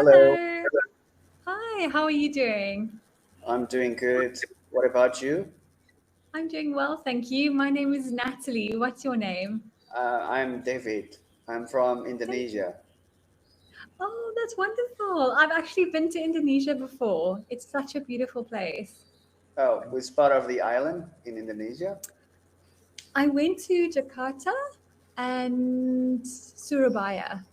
Hello, Hello. Hi, how are you doing? I'm doing good. What about you? I'm doing well, thank you. My name is Natalie. What's your name? I'm David. I'm from Thank Indonesia. Oh, that's wonderful. I've actually been to Indonesia before. It's such a beautiful place. Oh, which part of the island in Indonesia? I went to Jakarta and Surabaya.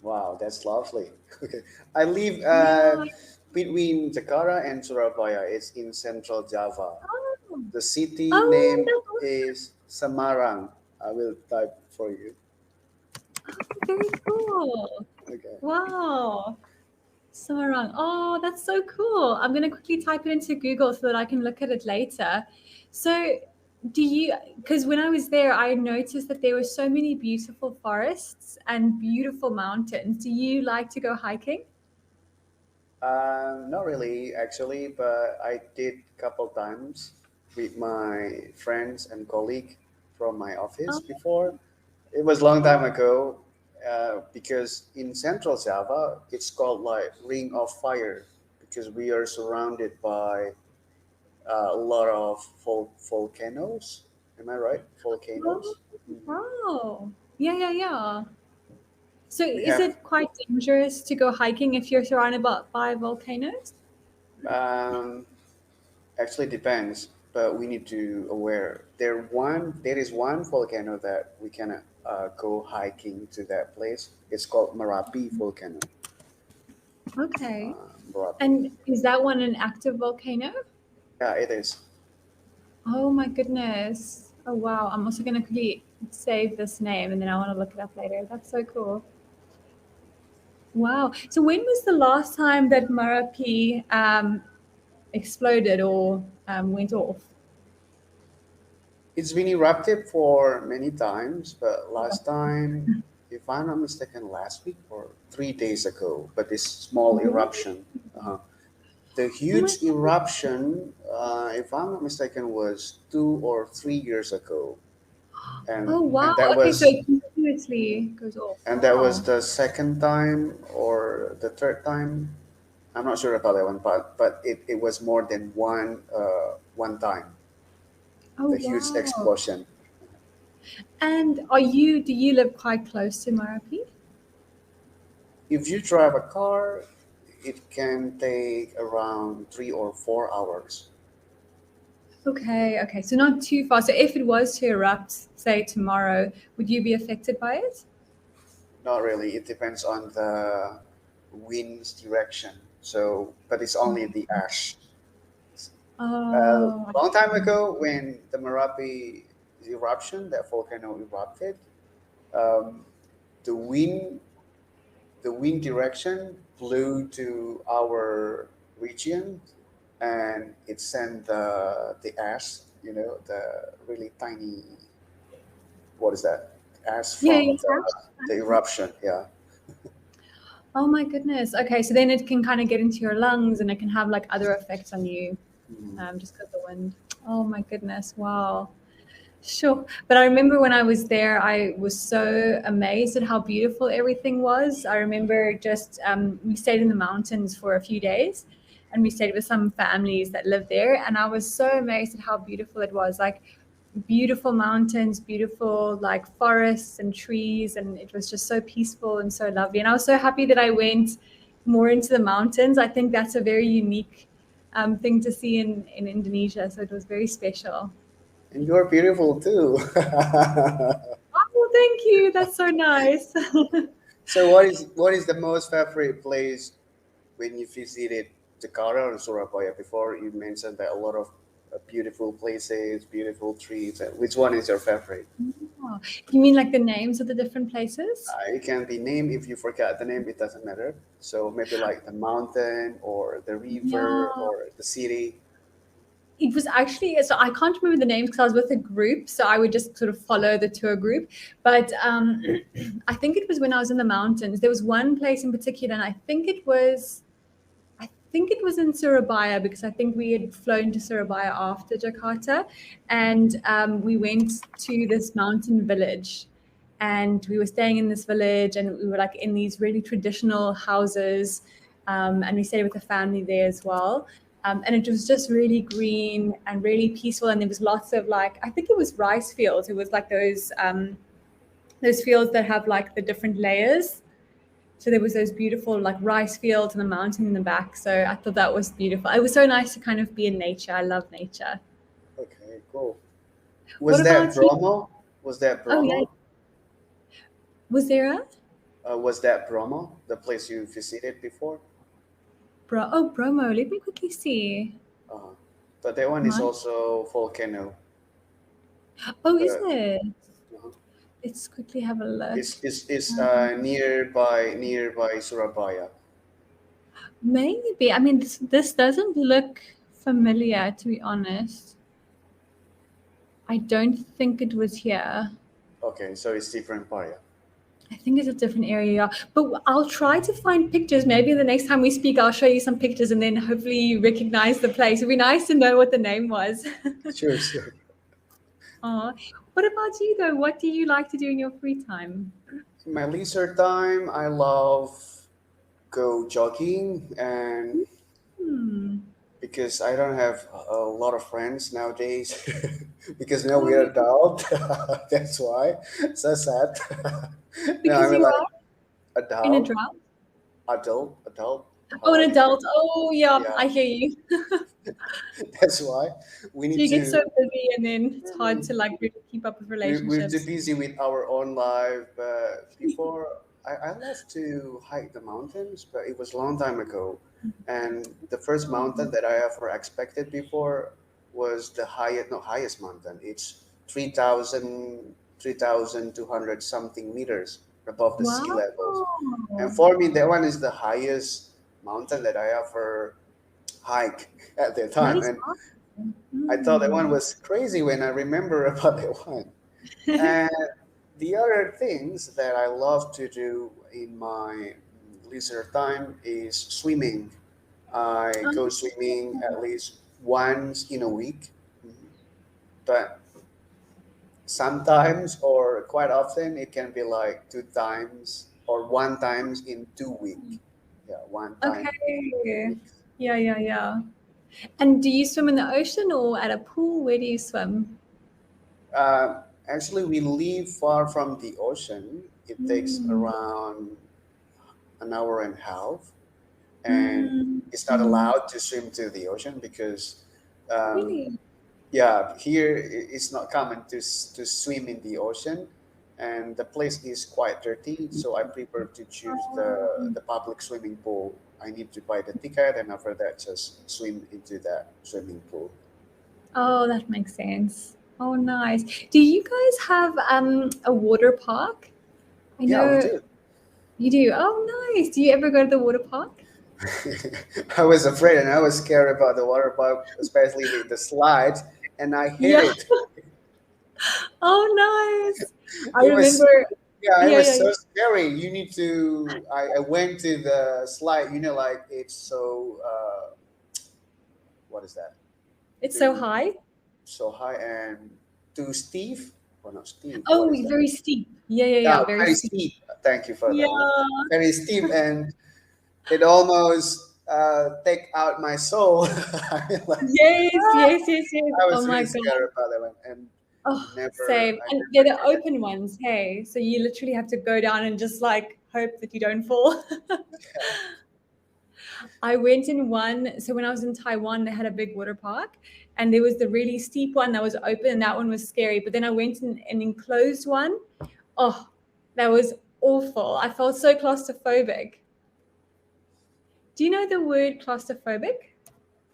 Wow, that's lovely. Okay. I live Yeah. between Jakarta and Surabaya. It's in central Java. Oh, The city oh, name that's awesome. is Semarang. I will type for you. Very cool. Okay. Wow. Semarang. Oh, that's so cool. I'm going to quickly type it into Google so that I can look at it later. So, because when I was there, I noticed that there were so many beautiful forests and beautiful mountains. Do you like to go hiking? Not really, actually, but I did couple times with my friends and colleague from my office Oh, before. It was long time oh, ago because in Central Java, it's called like Ring of Fire because we are surrounded by a lot of volcanoes. Am I right? oh, Volcanoes. Mhm. wow. Yeah, yeah, yeah. So, We is have it quite dangerous to go hiking if you're surrounded by volcanoes? um, actually depends, but we need to aware there is one volcano that we can go hiking to that place. It's called Merapi volcano. Okay. Merapi. And is that one an active volcano? Yeah, it is. Oh my goodness. Oh wow. I'm also gonna quickly save this name and then I want to look it up later. That's so cool. Wow. So when was the last time that Marapi exploded or went off? It's been erupted for many times, but last time, if I'm not mistaken, last week or 3 days ago. But this small Really? eruption, the Oh my huge goodness. eruption, if I'm not mistaken, was 2 or 3 years ago, Oh wow. and that Okay, so was it continuously goes off. and that was Wow. the second time or the third time. I'm not sure about that one, but it was more than one time. Oh The huge wow. explosion. And do you live quite close to Marapi? If you drive a car, it can take around 3 or 4 hours. Okay, okay. So not too far. So if it was to erupt, say tomorrow, would you be affected by it? Not really. It depends on the wind's direction. So, but it's only the ash. A Oh, long time ago, when the Merapi eruption, that volcano erupted, um, the wind the wind direction blew to our region, and it sent the ash, the really tiny, what is that, ash yeah, from yeah. the eruption. Yeah. Oh my goodness. Okay, so then it can kind of get into your lungs and it can have like other effects on you, Mhm. just because the wind. Oh my goodness. Wow. Sure. But I remember when I was there, I was so amazed at how beautiful everything was. I remember just, we stayed in the mountains for a few days and we stayed with some families that lived there. And I was so amazed at how beautiful it was. Like, beautiful mountains, beautiful like forests and trees. And it was just so peaceful and so lovely. And I was so happy that I went more into the mountains. I think that's a very unique thing to see in Indonesia. So it was very special. And you're beautiful too. Oh, thank you. That's so nice. So, what is the most favorite place when you visited Jakarta or Surabaya? Before you mentioned that a lot of beautiful places, beautiful trees. Which one is your favorite? Oh, you mean like the names of the different places? It can be named. If you forget the name, it doesn't matter. So maybe like the mountain or the river Yeah. or the city. It was actually, so I can't remember the names because I was with a group, so I would just sort of follow the tour group. But I think it was when I was in the mountains. There was one place in particular, and I think it was in Surabaya because I think we had flown to Surabaya after Jakarta, and we went to this mountain village. and we were staying in this village, and we were like in these really traditional houses, and we stayed with a family there as well. And it was just really green and really peaceful, and there was lots of like, I think it was rice fields. It was like those fields that have like the different layers. So there was those beautiful like rice fields and a mountain in the back. So I thought that was beautiful. It was so nice to kind of be in nature. I love nature. Okay, cool. What Was that about you? Bromo? Was that Oh yeah, Bromo? was there a Was that Bromo, the place you visited before? Bromo? Let me quickly see. Uh, but that one is My also volcano. oh, is But it? uh, Let's quickly have a look. it's Um, nearby Surabaya. maybe. I mean, this doesn't look familiar, to be honest. I don't think it was here. Okay, so it's different part. I think it's a different area, but I'll try to find pictures. Maybe the next time we speak, I'll show you some pictures, and then hopefully you recognize the place. It'd be nice to know what the name was. Sure, sure. Aw. What about you, though? What do you like to do in your free time? In my leisure time, I love go jogging, and Hmm. because I don't have a lot of friends nowadays, because now Oh, we're yeah, adult. That's why. So sad. No, I because mean you like are in a adult, drought. adult. Oh, How an I define? adult. Oh, yeah, Yeah, I hear you. that's why we So need you get so to. busy, and then it's hard to like really keep up with We're too relationships. busy with our own life. But before, I love to hike the mountains, but it was a long time ago. And the first mountain that I ever expected before was the highest, not highest mountain. It's 3,200 something meters above the sea Wow. levels. And for me, that one is the highest mountain that I ever hike at that That time. is And awesome. I thought that one Hmm. was crazy when I remember about that one. And the other things that I love to do in my leisure time is swimming. I go swimming at least once in a week, but sometimes or quite often it can be like two times or one times in 2 weeks. Yeah, one time in two Okay. weeks. Yeah, yeah, yeah. And do you swim in the ocean or at a pool? Where do you swim? Actually, we live far from the ocean. It takes Mm. around an hour and a half, and Mm. it's not Mm. allowed to swim to the ocean because, um, Really? yeah, here it's not common to swim in the ocean, and the place is quite dirty. So I prefer to choose the public swimming pool. I need to buy the ticket, and after that, just swim into that swimming pool. Oh, that makes sense. Oh, nice. Do you guys have a water park? I Yeah, we know do. you do. Oh, nice. Do you ever go to the water park? I was afraid and I was scared about the water park, especially with the slides, and I hate Yeah. it. Oh, nice. I It was, remember. yeah, it Yeah, was yeah, so yeah. scary. You need to. I went to the slide. Like it's so. What is that? It's so Too high. so high and too steep. Or not steep. What Oh, is that? very steep. Yeah, yeah, Yeah, yeah. Very very steep. steep. Thank you for Yeah. that one. Very steep, and it almost take out my soul. I mean, like, Yes, yes, yes, yes. I Oh was my really God. scared about that one, and Oh, never, same. I And they're never the did it. open ones, hey. So you literally have to go down and just like hope that you don't fall. Yeah. I went in one. So when I was in Taiwan, they had a big water park, and there was the really steep one that was open, and that one was scary. But then I went in an enclosed one. Oh, that was awful. I felt so claustrophobic. Do you know the word claustrophobic?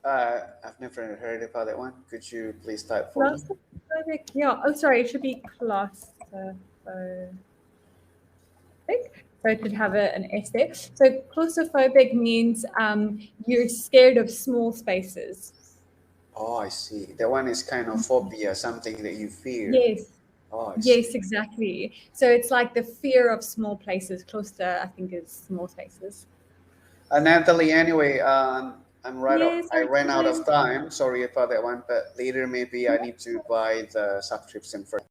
I've never heard about that one. Could you please type for me? Claustrophobic. Yeah. Oh, sorry. It should be claustrophobic. So it could have an S there. So claustrophobic means you're scared of small spaces. Oh, I see. That one is kind of phobia, something that you fear. Yes. Oh, I see. Yes, exactly. So it's like the fear of small places. Claustro, I think, is small spaces. Natalie, anyway, Yes, I our ran out of time. time. Sorry about that one, but later maybe I need to buy the subscription first.